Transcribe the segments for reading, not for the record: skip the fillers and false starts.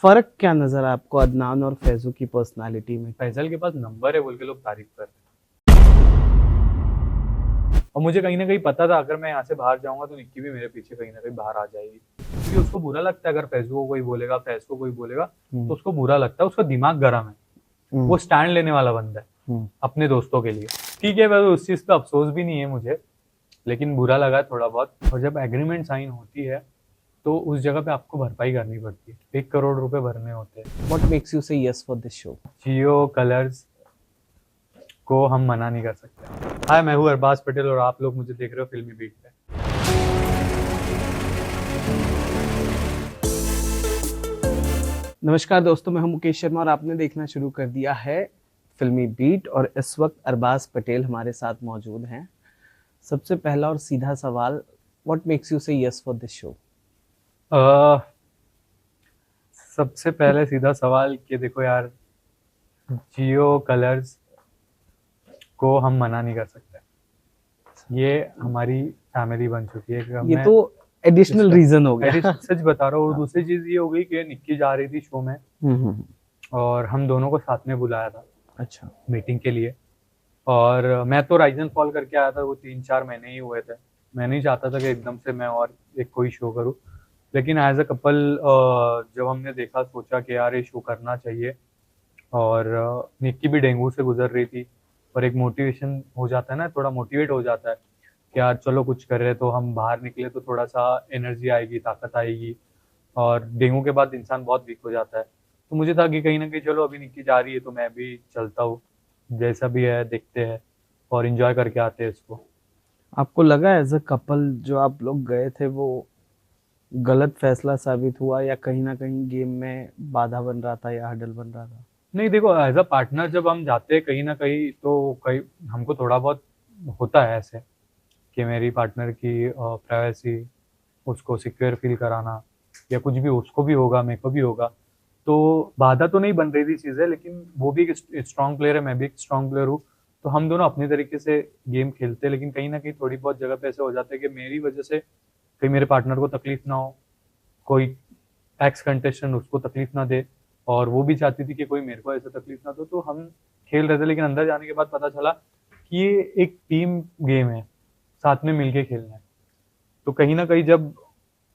फर्क क्या नजर है आपको अदनान और फैजू की पर्सनालिटी में? फैजल के पास नंबर है बोल के लोग तारीफ कर रहे हैं। और मुझे कहीं ना कहीं पता था अगर मैं यहाँ से बाहर जाऊंगा तो निक्की भी मेरे पीछे कहीं ना कहीं बाहर आ जाएगी, क्योंकि उसको बुरा लगता है अगर फैजू को कोई बोलेगा, फैज को कोई बोलेगा तो उसको बुरा लगता है। उसका दिमाग गर्म है, वो स्टैंड लेने वाला बंदा है अपने दोस्तों के लिए। ठीक है, वैसे उस चीज का अफसोस भी नहीं है मुझे, लेकिन बुरा लगा थोड़ा बहुत। और जब एग्रीमेंट साइन होती है तो उस जगह पे आपको भरपाई करनी पड़ती है, 1 करोड़ रुपए भरने होते हैं। व्हाट मेक्स यू से yes for this show? Jio colours को हम मना नहीं कर सकते। हाय, मैं हूँ अरबाज पटेल और आप लोग मुझे देख रहे हो फिल्मी बीट पे। नमस्कार दोस्तों, मैं हूं मुकेश शर्मा और आपने देखना शुरू कर दिया है फिल्मी बीट। और इस वक्त अरबाज पटेल हमारे साथ मौजूद हैं। सबसे पहला और सीधा सवाल, व्हाट मेक्स यू से यस फॉर दिस शो? सबसे पहले सीधा सवाल कि देखो यार, जियो कलर्स को हम मना नहीं कर सकते। ये हमारी फैमिली बन चुकी है कि ये मैं तो एडिशनल रीजन हो गया। सच बता रहा हूँ। और दूसरी चीज ये हो गई कि निक्की जा रही थी शो में और हम दोनों को साथ में बुलाया था अच्छा। मीटिंग के लिए। और मैं तो राइजन फॉल करके आया था, वो 3-4 महीने ही हुए थे। मैं नहीं चाहता था कि एकदम से मैं और एक कोई शो करूँ, लेकिन एज अ कपल जब हमने देखा सोचा कि यार ये शो करना चाहिए। और निक्की भी डेंगू से गुजर रही थी और एक मोटिवेशन हो जाता है ना, थोड़ा मोटिवेट हो जाता है कि यार चलो कुछ कर रहे तो हम बाहर निकले तो थोड़ा सा एनर्जी आएगी, ताकत आएगी। और डेंगू के बाद इंसान बहुत वीक हो जाता है, तो मुझे था कि कहीं ना कहीं चलो अभी निक्की जा रही है तो मैं भी चलता हूँ, जैसा भी है देखते हैं और इंजॉय करके आते हैं इसको। आपको लगा एज अ कपल जो आप लोग गए थे वो गलत फैसला साबित हुआ, या कहीं ना कहीं गेम में बाधा बन रहा था या हडल बन रहा था? नहीं देखो, एज अ पार्टनर जब हम जाते हैं कहीं ना कहीं तो कहीं हमको थोड़ा बहुत होता है ऐसे कि मेरी पार्टनर की प्राइवेसी, उसको सिक्योर फील कराना या कुछ भी, उसको भी होगा मेरे को भी होगा। तो बाधा तो नहीं बन रही थी चीजें, लेकिन वो भी एक स्ट्रांग प्लेयर है, मैं भी एक स्ट्रांग प्लेयर हूँ। तो हम दोनों अपने तरीके से गेम खेलते हैं, लेकिन कहीं ना कहीं थोड़ी बहुत जगह पे ऐसे हो जाता है कि मेरी वजह से कहीं मेरे पार्टनर को तकलीफ ना हो, कोई एक्स कंटेस्टेंट उसको तकलीफ ना दे। और वो भी चाहती थी कि कोई मेरे को ऐसे तकलीफ ना दो, तो हम खेल रहे थे। लेकिन अंदर जाने के बाद पता चला कि ये एक टीम गेम है, साथ में मिलके खेलना है। तो कहीं ना कहीं जब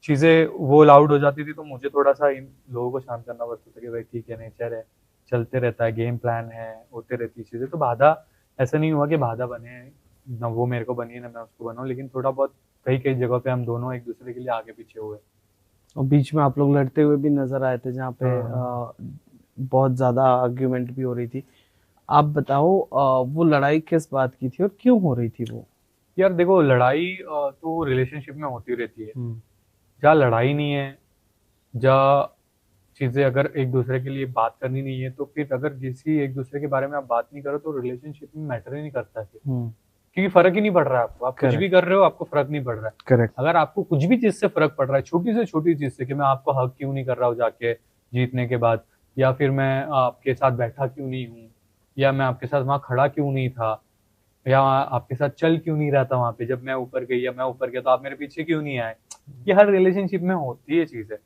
चीजें वो लाउड हो जाती थी तो मुझे थोड़ा सा इन लोगों को शांत करना पड़ता था कि भाई ठीक है, नेचर है, चलते रहता है, गेम प्लान है, होते रहती है चीजें। तो बाधा ऐसा नहीं हुआ कि बाधा बने, ना वो मेरे को बनी ना मैं उसको बनाऊं, लेकिन थोड़ा बहुत कई कई जगह पे हम दोनों एक दूसरे के लिए आगे पीछे हुए। और बीच में आप लोग लड़ते हुए भी नजर आए थे, जहाँ पे हाँ बहुत ज्यादा आर्ग्यूमेंट भी हो रही थी। आप बताओ, वो लड़ाई किस बात की थी और क्यों हो रही थी वो? यार देखो, लड़ाई तो रिलेशनशिप में होती रहती है। हम्म। जहाँ लड़ाई नहीं है, जहाँ चीजें अगर एक दूसरे के लिए बात करनी नहीं है, तो फिर अगर किसी एक दूसरे के बारे में आप बात नहीं करो तो रिलेशनशिप में मैटर ही नहीं करता है फिर। क्योंकि फर्क ही नहीं पड़ रहा है आपको, आप कुछ भी करेक्ट। कर रहे हो आपको फर्क नहीं पड़ रहा है। करेक्ट। अगर आपको कुछ भी चीज से फर्क पड़ रहा है, छोटी से छोटी चीज से, कि मैं आपको हक क्यों नहीं कर रहा हूँ जाके जीतने के बाद, या फिर मैं आपके साथ बैठा क्यों नहीं हूँ, या मैं आपके साथ वहां खड़ा क्यों नहीं था, या आपके साथ चल क्यों नहीं रहा था वहां पे जब मैं ऊपर गई या मैं ऊपर गया तो आप मेरे पीछे क्यों नहीं आए, ये हर रिलेशनशिप में होती है चीजें।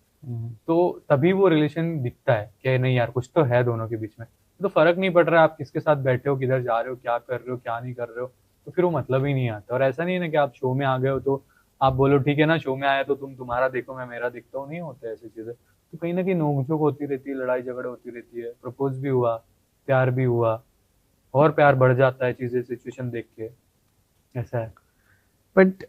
तो तभी वो रिलेशन दिखता है कि नहीं यार कुछ तो है दोनों के बीच में। तो फर्क नहीं पड़ रहा है आप किसके साथ बैठे हो, किधर जा रहे हो, क्या कर रहे हो, क्या नहीं कर रहे हो, तो फिर वो मतलब ही नहीं आता। और ऐसा नहीं है ना कि आप शो में आ गए हो तो आप बोलो ठीक है ना, शो में आया तो तुम तुम्हारा देखो मैं मेरा देखता हूँ, नहीं होता ऐसी चीजें। तो कहीं ना कहीं नोकझोंक होती रहती है, लड़ाई झगड़े होती रहती है, प्रपोज भी हुआ, प्यार भी हुआ, और प्यार बढ़ जाता है चीजें सिचुएशन देख के, ऐसा है। बट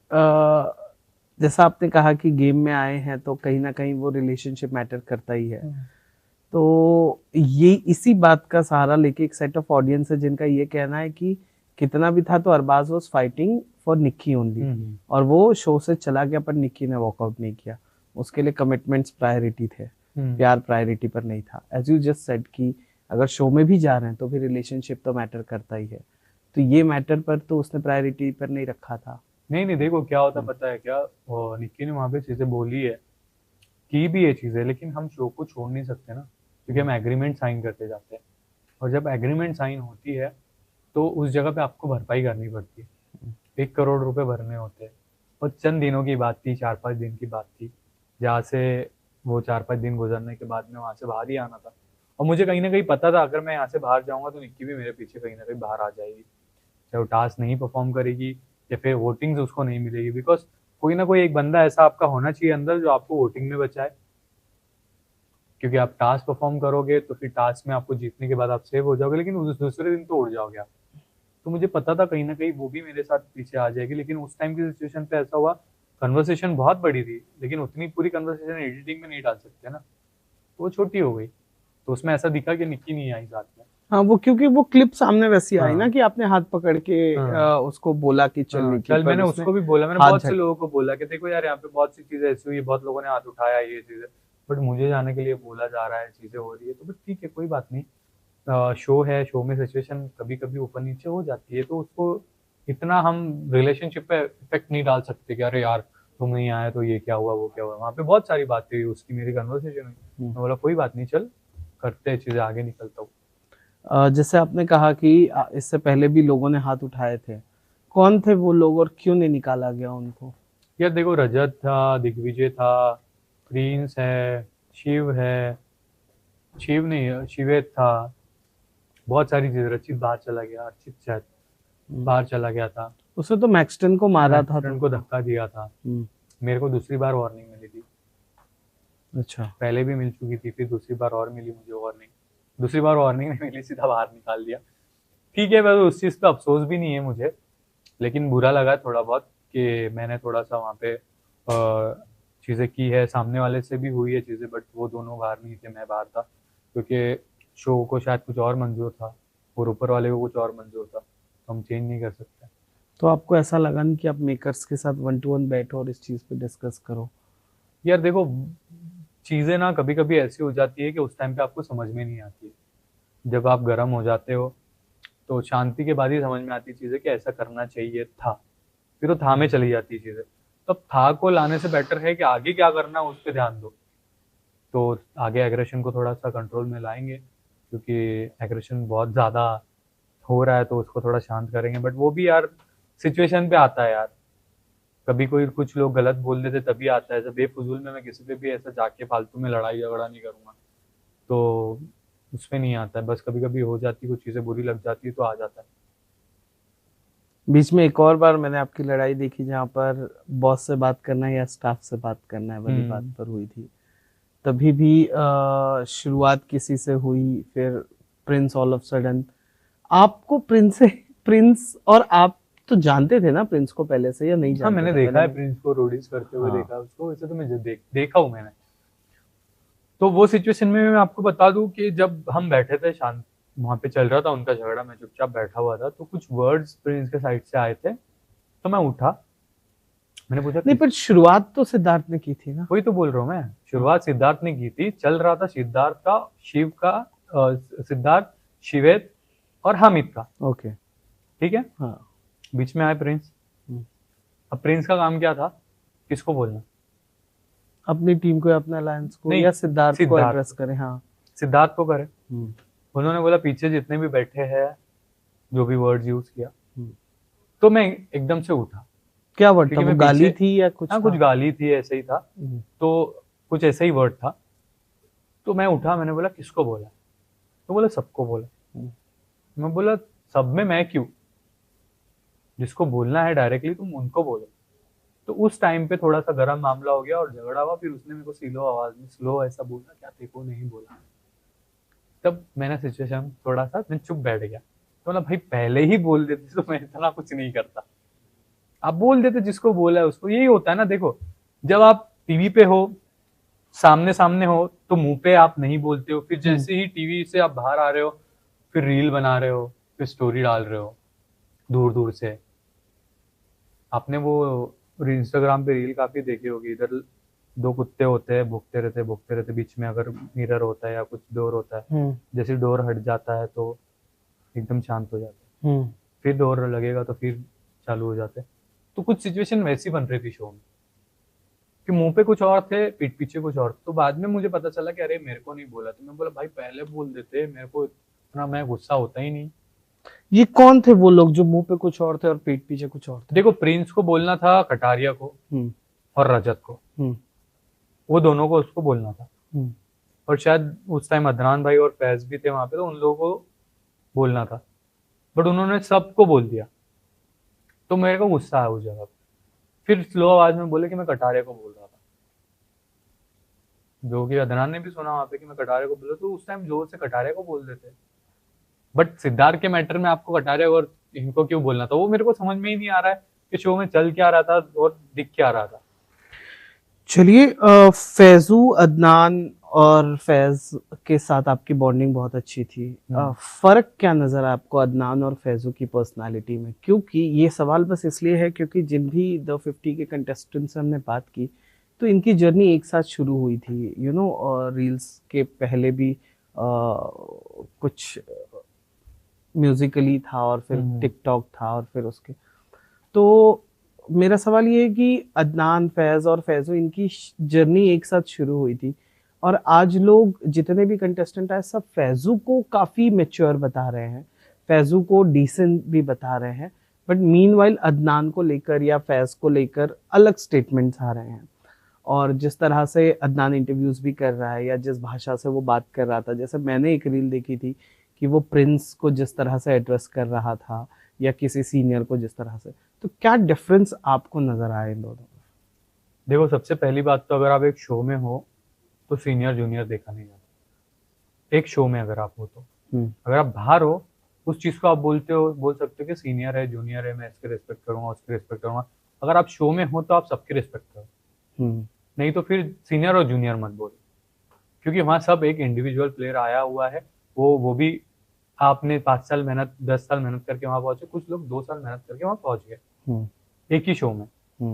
जैसा आपने कहा कि गेम में आए हैं तो कहीं ना कहीं वो रिलेशनशिप मैटर करता ही है। तो ये इसी बात का सहारा लेके एक सेट ऑफ ऑडियंस है जिनका ये कहना है कि कितना भी था तो Arbaaz was fighting for Nikki only, और वो शो से चला गया पर निक्की ने वॉकआउट नहीं किया। उसके लिए कमिटमेंट्स प्रायोरिटी थे, प्यार प्रायोरिटी पर नहीं था। एज यू जस्ट सेड कि अगर शो में भी जा रहे हैं तो फिर रिलेशनशिप तो मैटर करता ही है। तो ये मैटर पर तो उसने प्रायोरिटी पर नहीं रखा था। नहीं नहीं, देखो क्या होता पता है क्या, वो निक्की ने वहां पे चीजें बोली है, की भी ये चीजें, लेकिन हम शो को छोड़ नहीं सकते ना, क्योंकि हम एग्रीमेंट साइन करते जाते हैं। और जब एग्रीमेंट साइन होती है तो उस जगह पे आपको भरपाई करनी पड़ती है, 1 करोड़ रुपए भरने होते हैं। और चंद दिनों की बात थी, 4-5 दिन की बात थी, जहाँ से वो 4-5 दिन गुजरने के बाद में वहाँ से बाहर ही आना था। और मुझे कहीं ना कहीं पता था अगर मैं यहाँ से बाहर जाऊंगा तो निक्की भी मेरे पीछे कहीं ना कहीं बाहर आ जाएगी, चाहे वो टास्क नहीं परफॉर्म करेगी या फिर वोटिंग्स उसको नहीं मिलेगी, बिकॉज कोई ना कोई एक बंदा ऐसा आपका होना चाहिए अंदर जो आपको वोटिंग में बचाए, क्योंकि आप टास्क परफॉर्म करोगे तो फिर टास्क में आपको जीतने के बाद आप सेव हो जाओगे, लेकिन उस दूसरे दिन तो उड़ जाओगे आप। तो मुझे पता था कहीं ना कहीं वो भी मेरे साथ पीछे आ जाएगी, लेकिन उस टाइम की सिचुएशन पे ऐसा हुआ, कन्वर्सेशन बहुत बड़ी थी लेकिन उतनी पूरी कन्वर्सेशन एडिटिंग में नहीं डाल सकते ना, तो वो छोटी हो गई। तो उसमें ऐसा दिखा कि निक्की नहीं आई साथ में। हाँ, वो क्योंकि वो क्लिप सामने वैसी आई हाँ। ना कि आपने हाथ पकड़ के उसको बोला कि चल हाँ, निक्की, चल, पर मैंने उसने उसको भी बोला, मैंने हाथ बहुत से झट लोगों को बोला कि देखो यार यहाँ पे बहुत सी चीजें ऐसी हुई है, बहुत लोगों ने हाथ उठाया ये चीजें, बट मुझे जाने के लिए बोला जा रहा है, चीजें हो रही है, तो बट ठीक है कोई बात नहीं, शो है, शो में सिचुएशन कभी कभी ऊपर नीचे हो जाती है, तो उसको इतना हम रिलेशनशिप पे इफेक्ट नहीं डाल सकते कि अरे यार तुम नहीं आए तो ये क्या हुआ वो क्या हुआ। वहाँ पे बहुत सारी बातें हुई, उसकी मेरी कन्वर्सेशन हुई, मैं बोला कोई बात नहीं, चल करते हैं चीजें, आगे निकलता हूँ। जैसे आपने कहा कि इससे पहले भी लोगों ने हाथ उठाए थे, कौन थे वो लोग और क्यों नहीं निकाला गया उनको? यार देखो, रजत था, दिग्विजय था, प्रिंस है, शिव है, शिव नहीं शिवेत था, बहुत सारी चीजें, रचित बाहर चला गया, अर्चित शायद बाहर चला गया था, उसने तो मैक्सटन को मारा था, मैक्सटन को धक्का दिया था। हम्म, मेरे को दूसरी बार वार्निंग मिली थी, अच्छा। पहले भी मिल चुकी थी, फिर दूसरी बार और मिली मुझे वार्निंग। दूसरी बार वार्निंग नहीं मिली, सीधा बाहर निकाल दिया। ठीक है, वैसे उस चीज़ पे अफसोस भी नहीं है मुझे, लेकिन बुरा लगा थोड़ा बहुत कि मैंने थोड़ा सा वहाँ पे चीज़ें की है, सामने वाले से भी हुई है चीज़ें, बट वो दोनों बाहर नहीं थे, मैं बाहर था, क्योंकि शो को शायद कुछ और मंजूर था और ऊपर वाले को कुछ और मंजूर था, तो हम चेंज नहीं कर सकते। तो आपको ऐसा लगा नहीं कि आप मेकर्स के साथ 1-to-1 बैठो और इस चीज पे डिस्कस करो? यार देखो, चीज़ें ना कभी कभी ऐसी हो जाती है कि उस टाइम पे आपको समझ में नहीं आती है, जब आप गर्म हो जाते हो तो शांति के बाद ही समझ में आती चीज़ें कि ऐसा करना चाहिए था, फिर वो था में चली जाती है चीज़ें। तो अब था को लाने से बेटर है कि आगे क्या करना है उस पर ध्यान दो, तो आगे एग्रेशन को थोड़ा सा कंट्रोल में लाएंगे, क्योंकि एग्रेशन बहुत ज़्यादा हो रहा है तो उसको थोड़ा शांत करेंगे, बट वो भी यार सिचुएशन पे आता है यार, कभी कोई कुछ लोग गलत बोल देते तभी आता है, ऐसा बेफजूल में मैं किसी पे भी ऐसा जाके फालतू में लड़ाई झगड़ा नहीं करूँगा, तो उसमें नहीं आता है, बस कभी कभी हो जाती कुछ चीज़ें बुरी लग जाती है तो आ जाता है। बीच में एक और बार मैंने आपकी लड़ाई देखी जहाँ पर बॉस से बात करना है या स्टाफ से बात करना है वाली बात पर हुई थी, तभी भी शुरुआत किसी से हुई, फिर प्रिंस ऑल ऑफ सडन आपको प्रिंस और आप तो जानते थे ना प्रिंस को पहले से या नहीं हाँ, जानते मैंने थे देखा है पहले? प्रिंस को रोडीज करते हुए, हाँ। देखा उसको, वैसे तो मैं देखा हूँ मैंने। तो वो सिचुएशन में मैं आपको बता दूं कि जब हम बैठे थे शांत, वहां पे चल रहा था उनका झगड़ा, मैं चुपचाप बैठा हुआ था, तो कुछ वर्ड्स प्रिंस के साइड से आए थे, तो मैं उठा, मैंने पूछा नहीं, पर शुरुआत तो सिद्धार्थ ने की थी ना? वही तो बोल रहा हूँ मैं, शुरुआत सिद्धार्थ ने की थी, चल रहा था सिद्धार्थ का, शिव का, सिद्धार्थ, शिवेत और हामिद का, ओके। ठीक है। हाँ। बीच में आए प्रिंस। अब प्रिंस का काम क्या था, किसको बोलना, अपनी टीम को या अपने अलायंस को नहीं, या सिद्धार्थ को सिद्धार्थ। एड्रेस करें? हाँ। सिद्धार्थ को करे। उन्होंने बोला पीछे जितने भी बैठे हैं, जो भी वर्ड्स यूज किया, तो मैं एकदम से उठा। क्या वर्ड था क्योंकि वो, मैं गाली पीछे- थी या कुछ हाँ, था? कुछ गाली थी, ऐसे ही था, तो कुछ ऐसा ही वर्ड था, तो मैं उठा, मैंने बोला किसको बोला, तो बोला सबको बोला। मैं बोला सब में मैं क्यों, जिसको बोलना है डायरेक्टली तुम उनको बोलो। तो उस टाइम पे थोड़ा सा गर्म मामला हो गया और झगड़ा हुआ, फिर उसने मेरे को स्लो आवाज में स्लो ऐसा बोला, क्या तेरे को नहीं बोला। तब मैंने सिचुएशन थोड़ा सा मैं चुप बैठ गया, तो बोला भाई पहले ही बोल देते तो मैं इतना कुछ नहीं करता, आप बोल देते जिसको बोला है उसको। यही होता है ना, देखो जब आप टीवी पे हो, सामने सामने हो, तो मुंह पे आप नहीं बोलते हो, फिर जैसे ही टीवी से आप बाहर आ रहे हो, फिर रील बना रहे हो, फिर स्टोरी डाल रहे हो दूर दूर से। आपने वो इंस्टाग्राम पे रील काफी देखी होगी, इधर दो कुत्ते होते हैं, भुगते रहते, बीच में अगर मिरर होता है या कुछ डोर होता है, जैसे डोर हट जाता है तो एकदम शांत हो जाता है, फिर डोर लगेगा तो फिर चालू हो जाते हैं। तो कुछ सिचुएशन वैसी बन रही थी शो में कि मुंह पे कुछ और थे, पीठ पीछे कुछ और। तो बाद में मुझे पता चला कि अरे मेरे को नहीं बोला, तो मैं बोला भाई पहले बोल देते, मेरे को इतना मैं गुस्सा होता ही नहीं। ये कौन थे वो लोग जो मुंह पे कुछ और थे और पीठ पीछे कुछ और थे? देखो प्रिंस को बोलना था, कटारिया को और रजत को, वो दोनों को उसको बोलना था। हम्म, और शायद उस टाइम अदनान भाई और फैज भी थे वहां पे, तो उन लोगों को बोलना था, बट उन्होंने सबको बोल दिया। तो मेरे को गुस्सा आया उस जगह पे। फिर स्लो आवाज में बोले कि मैं कटारे को बोल रहा था, जो कि अदनान ने भी सुना वहां पे कि मैं कटारे को बोल रहा, तो उस टाइम जोर से कटारे को बोल देते। बट सिद्धार्थ के मैटर में आपको कटारे और इनको क्यों बोलना था, वो मेरे को समझ में ही नहीं आ रहा है कि शो में चल क्या रहा था और दिख क्या रहा था। चलिए, फैजू, अदनान और फैज के साथ आपकी बॉन्डिंग बहुत अच्छी थी। फर्क क्या नजर आया आपको अदनान और फैजू की पर्सनालिटी में? क्योंकि ये सवाल बस इसलिए है क्योंकि जिन भी द 50 के कंटेस्टेंट से हमने बात की, तो इनकी जर्नी एक साथ शुरू हुई थी, रील्स के पहले भी कुछ म्यूजिकली था, और फिर टिकटॉक था, और फिर उसके, तो मेरा सवाल ये है कि अदनान, फैज और फैजू, इनकी जर्नी एक साथ शुरू हुई थी, और आज लोग जितने भी कंटेस्टेंट आए सब फैजू को काफी मेच्योर बता रहे हैं, फैजू को डिसेंट भी बता रहे हैं, बट मीनवाइल अदनान को लेकर या फैज को लेकर अलग स्टेटमेंट्स आ रहे हैं। और जिस तरह से अदनान इंटरव्यूज भी कर रहा है, या जिस भाषा से वो बात कर रहा था, जैसे मैंने एक रील देखी थी कि वो प्रिंस को जिस तरह से एड्रेस कर रहा था, या किसी सीनियर को जिस तरह से, तो क्या डिफरेंस आपको नजर आया इन दोनों में? देखो, सबसे पहली बात तो अगर आप एक शो में हो तो सीनियर जूनियर देखा नहीं जाता। एक शो में अगर आप हो तो, अगर आप बाहर हो उस चीज को आप बोल सकते हो कि सीनियर है, जूनियर है, मैं इसके रिस्पेक्ट करूंगा, उसके रिस्पेक्ट करूंगा। अगर आप शो में हो तो आप सबकी रिस्पेक्ट करो, नहीं तो फिर सीनियर और जूनियर मत बोलो, क्योंकि वहां सब एक इंडिविजुअल प्लेयर आया हुआ है। वो भी आपने 5 साल मेहनत, 10 साल मेहनत करके वहां पहुंचे, कुछ लोग 2 साल मेहनत करके वहां पहुंच गए एक ही शो में।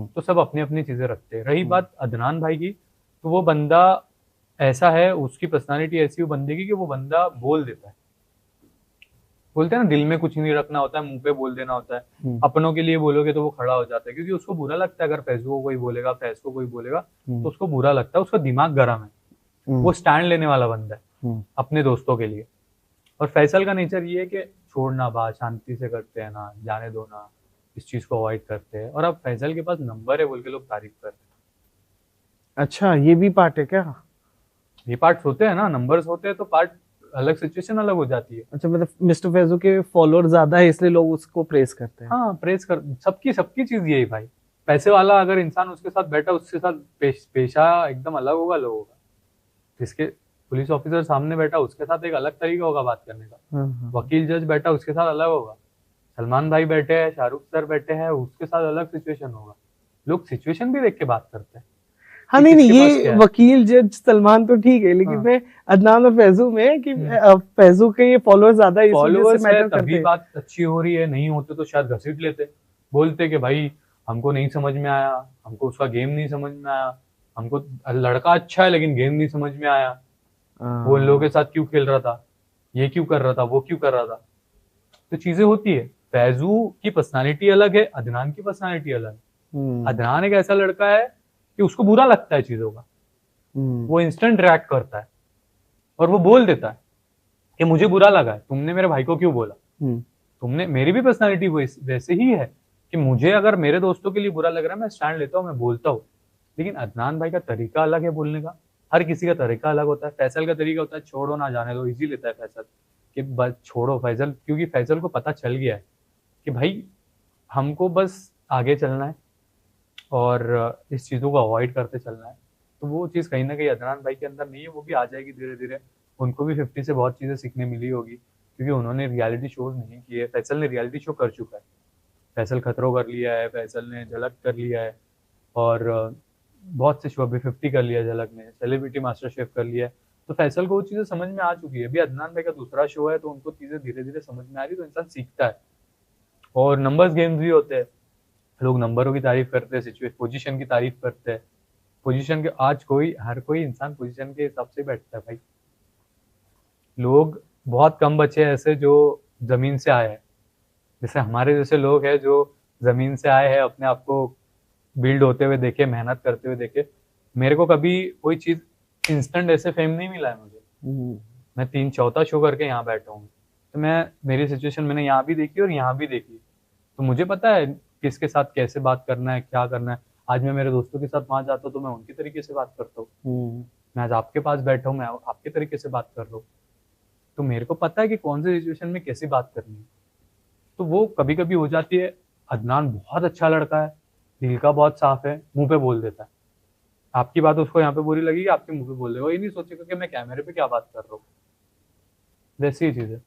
तो सब अपनी अपनी चीजें रखते हैं। रही बात अदनान भाई की, तो वो बंदा ऐसा है, उसकी पर्सनालिटी ऐसी वो बंदे की कि वो बंदा बोल देता है। बोलते हैं ना, दिल में कुछ नहीं रखना होता है, मुंह पे बोल देना होता है। अपनों के लिए बोलोगे तो वो खड़ा हो जाता है, क्योंकि उसको बुरा लगता है अगर फैजू को कोई बोलेगा, फैज को कोई बोलेगा, तो उसको बुरा लगता है, उसका दिमाग गर्म है, वो स्टैंड लेने वाला बंदा है अपने दोस्तों के लिए। और फैसल का नेचर ये है कि छोड़ना, बात शांति से करते हैं ना, जाने दो ना, इस चीज को अवॉइड करते हैं। और अब फैसल के पास नंबर है बोल के लोग तारीफ करते हैं। अच्छा, ये भी पार्ट है क्या? ये पार्ट्स होते हैं ना, नंबर्स होते हैं तो पार्ट अलग, सिचुएशन अलग हो जाती है। अच्छा, मतलब मिस्टर फैजू के फॉलोअर ज्यादा है इसलिए लोग उसको प्रेस करते हैं। हाँ, प्रेस कर, सबकी चीज यही भाई। पैसे वाला अगर इंसान उसके साथ बैठा, उसके साथ पेशा एकदम अलग होगा लोगों का। जिसके पुलिस ऑफिसर सामने बैठा, उसके साथ एक अलग तरीका होगा बात करने का। वकील जज बैठा, उसके साथ अलग होगा। सलमान भाई बैठे हैं, शाहरुख सर बैठे हैं, उसके साथ अलग सिचुएशन होगा। लोग सिचुएशन भी देख के बात करते हैं। हाँ, नहीं, ये वकील जज सलमान तो ठीक है, लेकिन मैं अदनान और फैजू में कि फैजू के ये फॉलोअर्स ज्यादा है, फॉलोअर्स मैटर करते हैं। बात अच्छी हो रही है, नहीं होते तो शायद घसीट लेते, बोलते कि भाई हमको नहीं समझ में आया, हमको उसका गेम नहीं समझ में आया, हमको लड़का अच्छा है लेकिन गेम नहीं समझ में आया, वो इन लोगों के साथ क्यों खेल रहा था, ये क्यों कर रहा था, वो क्यों कर रहा था। तो चीजें होती है। फैजू की पर्सनालिटी अलग है, अदनान की पर्सनालिटी अलग है। अदनान एक ऐसा लड़का है कि उसको बुरा लगता है चीजों का, वो इंस्टेंट रिएक्ट करता है और वो बोल देता है कि मुझे बुरा लगा है, तुमने मेरे भाई को क्यों बोला। तुमने, मेरी भी पर्सनालिटी वैसे ही है कि मुझे अगर मेरे दोस्तों के लिए बुरा लग रहा है, मैं स्टैंड लेता हूँ, मैं बोलता हूँ। लेकिन अदनान भाई का तरीका अलग है बोलने का, हर किसी का तरीका अलग होता है। फैसल का तरीका होता है छोड़ो ना, जाने दो, इजी लेता है फैसल कि बस छोड़ो फैसल, क्योंकि फैसल को पता चल गया है कि भाई हमको बस आगे चलना है और इस चीज़ों को अवॉइड करते चलना है। तो वो चीज़ कहीं ना कहीं अदनान भाई के अंदर नहीं है, वो भी आ जाएगी धीरे धीरे। उनको भी 50 से बहुत चीज़ें सीखने मिली होगी, क्योंकि उन्होंने रियलिटी शोज नहीं किए। फैसल ने रियलिटी शो कर चुका है, फैसल खतरों कर लिया है, फैसल ने झलक कर लिया है, और बहुत से शो, अभी 50 कर लिया झलक ने, सेलिब्रिटी मास्टर शेफ कर लिया है। तो फैसल को वो चीज़ें समझ में आ चुकी है। अभी अदनान भाई का दूसरा शो है, तो उनको चीज़ें धीरे धीरे समझ में आ रही, तो इंसान सीखता है। और नंबर्स गेम्स भी होते हैं, लोग नंबरों की तारीफ करते हैं, सिचुएशन, पोजीशन की तारीफ करते हैं। पोजीशन के, आज हर कोई इंसान पोजीशन के हिसाब से बैठता है भाई। लोग बहुत कम बचे ऐसे जो जमीन से आए हैं, जैसे हमारे जैसे लोग हैं जो जमीन से आए हैं, अपने आप को बिल्ड होते हुए देखे, मेहनत करते हुए देखे। मेरे को कभी कोई चीज इंस्टेंट ऐसे फेम नहीं मिला है मुझे। मैं 3 चौथा शो करके यहाँ बैठा हूँ, तो मेरी सिचुएशन मैंने यहाँ भी देखी और यहाँ भी देखी, तो मुझे पता है किसके साथ कैसे बात करना है, क्या करना है। आज मैं मेरे दोस्तों के साथ वहां जाता हूँ तो मैं उनकी तरीके से बात करता हूँ, मैं आज आपके पास बैठा हूँ मैं आपके तरीके से बात कर रहा हूँ, तो मेरे को पता है कि कौन सी सिचुएशन में कैसी बात करनी है। तो वो कभी कभी हो जाती है। अदनान बहुत अच्छा लड़का है, दिल का बहुत साफ है, मुंह पे बोल देता है। आपकी बात उसको यहाँ पे बुरी लगेगी, आपके मुंह पे बोल देगा, वो ये नहीं सोचेगा कि मैं कैमरे पे क्या बात कर रहा हूँ। वैसी ही चीज है।